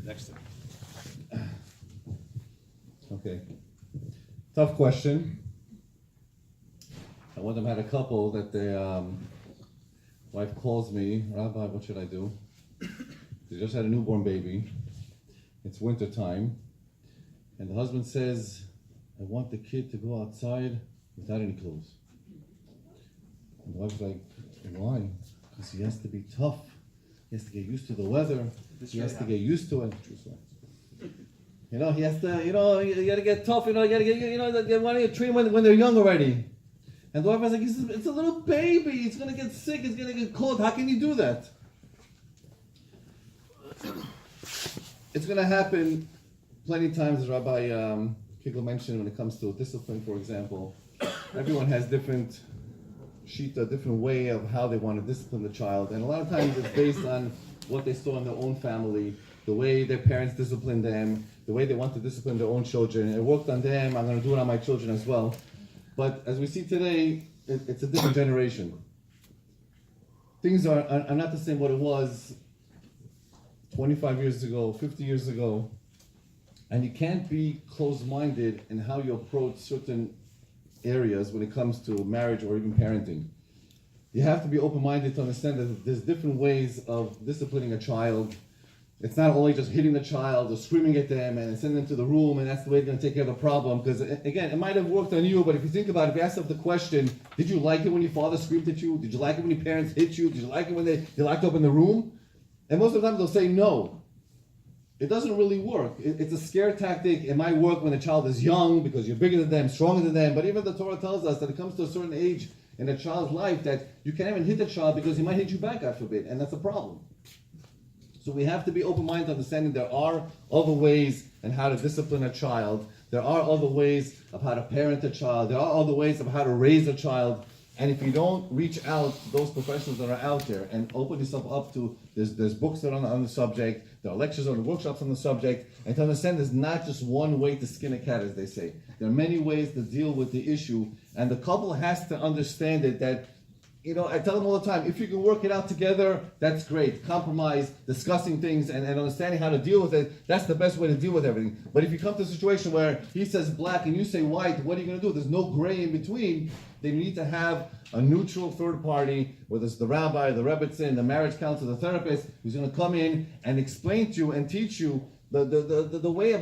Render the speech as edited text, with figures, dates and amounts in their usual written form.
Next. Okay. Tough question. I one time had a couple that their wife calls me, Rabbi, what should I do? They just had a newborn baby. It's winter time. And the husband says, I want the kid to go outside without any clothes. And the wife's like, why? Because he has to be tough. He has to get used to the weather. He has to get used to it. You know, he has to, you got to get tough, you got to get, they want to treat him when they're young already. And the wife was like, it's a little baby. It's going to get sick. It's going to get cold. How can you do that? It's going to happen plenty of times, as Rabbi Kigel mentioned, when it comes to discipline, for example. Everyone has different shita, different way of how they want to discipline the child. And a lot of times it's based on what they saw in their own family, the way their parents disciplined them, the way they want to discipline their own children. It worked on them, I'm going to do it on my children as well. But as we see today, it's a different generation. Things are not the same what it was 25 years ago, 50 years ago. And you can't be closed-minded in how you approach certain areas when it comes to marriage or even parenting. You have to be open-minded to understand that there's different ways of disciplining a child. It's not only just hitting the child or screaming at them and sending them to the room and that's the way they're going to take care of the problem. Because again, it might have worked on you, but if you think about it, if you ask yourself the question, did you like it when your father screamed at you? Did you like it when your parents hit you? Did you like it when they locked up in the room? And most of the time they'll say no. It doesn't really work. It's a scare tactic. It might work when the child is young because you're bigger than them, stronger than them. But even the Torah tells us that it comes to a certain age in a child's life that you can't even hit the child because he might hit you back, God forbid. And that's a problem. So we have to be open-minded, understanding there are other ways in how to discipline a child. There are other ways of how to parent a child. There are other ways of how to raise a child. And if you don't reach out to those professionals that are out there and open yourself up to, there's books that are on the subject, there are lectures or workshops on the subject, and to understand there's not just one way to skin a cat, as they say. There are many ways to deal with the issue, and the couple has to understand it that, I tell them all the time, if you can work it out together, that's great. Compromise, discussing things, and understanding how to deal with it, that's the best way to deal with everything. But if you come to a situation where he says black and you say white, what are you going to do? There's no gray in between. Then you need to have a neutral third party, whether it's the rabbi, the rebbitzin, the marriage counselor, the therapist, who's going to come in and explain to you and teach you the way of